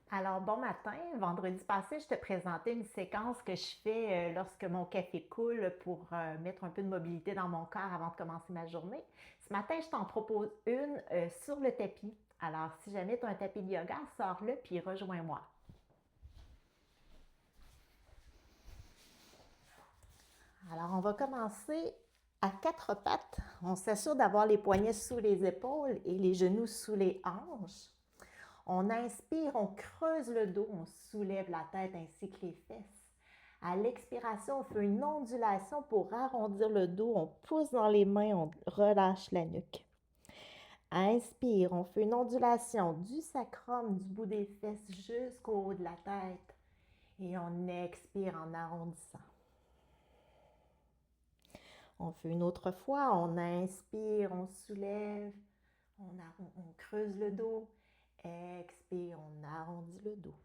Alors, bon matin. Vendredi passé, je te présentais une séquence que je fais lorsque mon café coule pour mettre un peu de mobilité dans mon corps avant de commencer ma journée. Ce matin, je t'en propose une sur le tapis. Alors, si jamais tu as un tapis de yoga, sors-le puis rejoins-moi. Alors, on va commencer à quatre pattes. On s'assure d'avoir les poignets sous les épaules et les genoux sous les hanches. On inspire, on creuse le dos, on soulève la tête ainsi que les fesses. À l'expiration, on fait une ondulation pour arrondir le dos. On pousse dans les mains, on relâche la nuque. Inspire, on fait une ondulation du sacrum, du bout des fesses jusqu'au haut de la tête. Et on expire en arrondissant. On fait une autre fois, on inspire, on soulève, on creuse le dos. Expire, on arrondit le dos.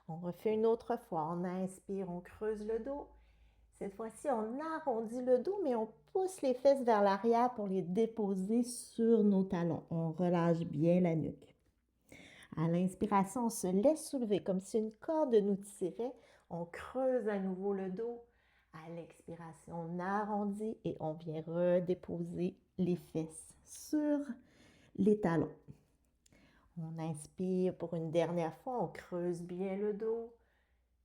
On refait une autre fois. On inspire, on creuse le dos. Cette fois-ci, on arrondit le dos, mais on pousse les fesses vers l'arrière pour les déposer sur nos talons. On relâche bien la nuque. À l'inspiration, on se laisse soulever comme si une corde nous tirait. On creuse à nouveau le dos. À l'expiration, on arrondit et on vient redéposer les fesses sur les talons. On inspire pour une dernière fois, on creuse bien le dos.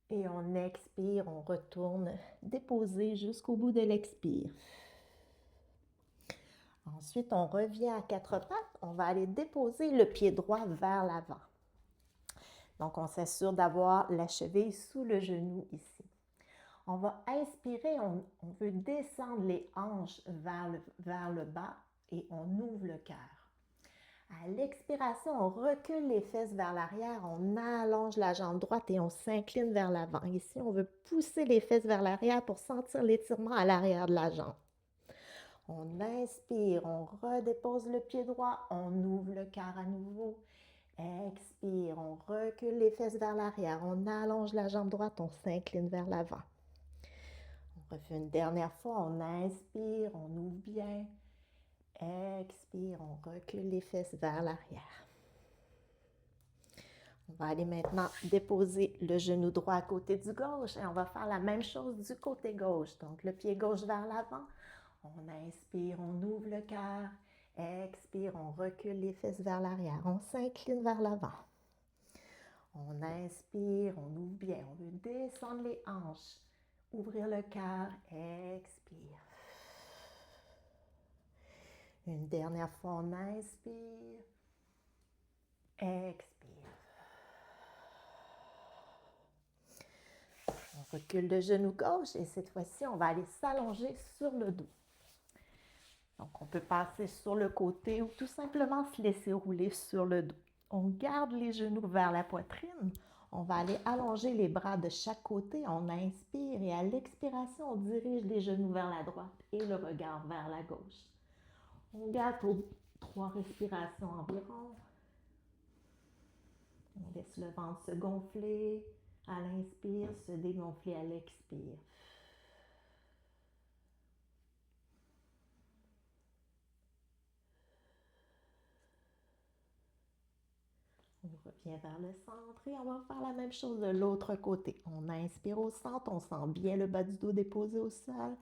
Et on expire, on retourne déposer jusqu'au bout de l'expire. Ensuite, on revient à quatre pattes. On va aller déposer le pied droit vers l'avant. Donc, on s'assure d'avoir la cheville sous le genou ici. On va inspirer, on veut descendre les hanches vers le bas et on ouvre le cœur. À l'expiration, on recule les fesses vers l'arrière, on allonge la jambe droite et on s'incline vers l'avant. Ici, on veut pousser les fesses vers l'arrière pour sentir l'étirement à l'arrière de la jambe. On inspire, on redépose le pied droit, on ouvre le cœur à nouveau. Expire, on recule les fesses vers l'arrière, on allonge la jambe droite, on s'incline vers l'avant. On refait une dernière fois, on inspire, on ouvre bien. Expire, on recule les fesses vers l'arrière. On va aller maintenant déposer le genou droit à côté du gauche et on va faire la même chose du côté gauche. Donc, le pied gauche vers l'avant. On inspire, on ouvre le cœur. Expire, on recule les fesses vers l'arrière. On s'incline vers l'avant. On inspire, on ouvre bien. On veut descendre les hanches. Ouvrir le cœur. Expire. Une dernière fois, on inspire. Expire. On recule le genou gauche et cette fois-ci, on va aller s'allonger sur le dos. Donc, on peut passer sur le côté ou tout simplement se laisser rouler sur le dos. On garde les genoux vers la poitrine. On va aller allonger les bras de chaque côté. On inspire et à l'expiration, on dirige les genoux vers la droite et le regard vers la gauche. On garde pour 3 respirations environ. On laisse le ventre se gonfler à l'inspire, se dégonfler à l'expire. On revient vers le centre et on va faire la même chose de l'autre côté. On inspire au centre, on sent bien le bas du dos déposé au sol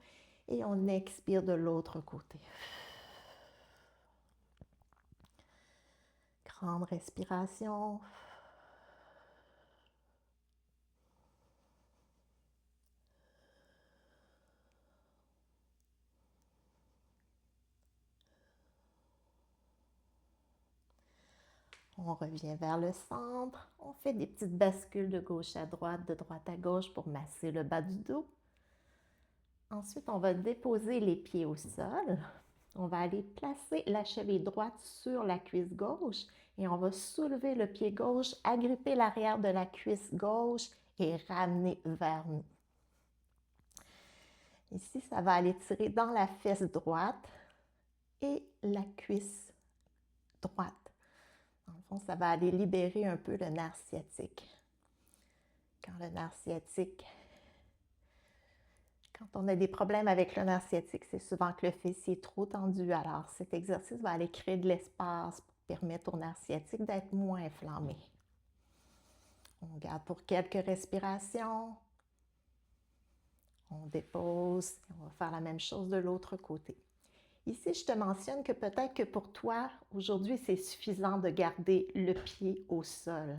et on expire de l'autre côté. Grande respiration. On revient vers le centre. On fait des petites bascules de gauche à droite, de droite à gauche pour masser le bas du dos. Ensuite, on va déposer les pieds au sol. On va aller placer la cheville droite sur la cuisse gauche et on va soulever le pied gauche, agripper l'arrière de la cuisse gauche et ramener vers nous. Ici, ça va aller tirer dans la fesse droite et la cuisse droite. En fond, ça va aller libérer un peu le nerf sciatique. Quand on a des problèmes avec le nerf sciatique, c'est souvent que le fessier est trop tendu. Alors, cet exercice va aller créer de l'espace pour permettre au nerf sciatique d'être moins inflammé. On garde pour quelques respirations. On dépose et on va faire la même chose de l'autre côté. Ici, je te mentionne que peut-être que pour toi, aujourd'hui, c'est suffisant de garder le pied au sol.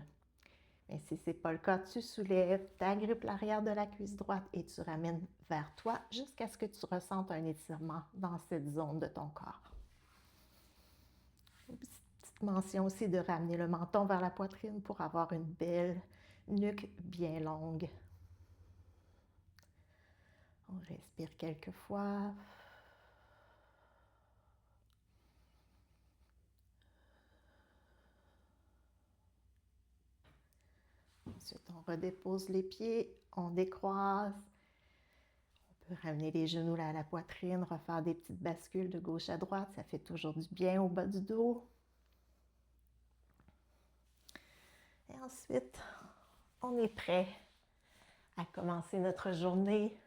Mais si ce n'est pas le cas, tu soulèves, tu agrippes l'arrière de la cuisse droite et tu ramènes vers toi jusqu'à ce que tu ressentes un étirement dans cette zone de ton corps. Petite mention aussi de ramener le menton vers la poitrine pour avoir une belle nuque bien longue. On respire quelques fois. Ensuite, on redépose les pieds, on décroise. On peut ramener les genoux là à la poitrine, refaire des petites bascules de gauche à droite. Ça fait toujours du bien au bas du dos. Et ensuite, on est prêt à commencer notre journée.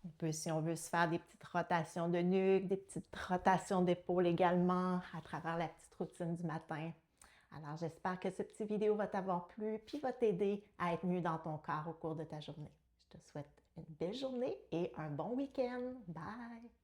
On peut, si on veut, se faire des petites rotations de nuque, des petites rotations d'épaule également à travers la petite routine du matin. Alors, j'espère que cette petite vidéo va t'avoir plu puis va t'aider à être mieux dans ton corps au cours de ta journée. Je te souhaite une belle journée et un bon week-end. Bye!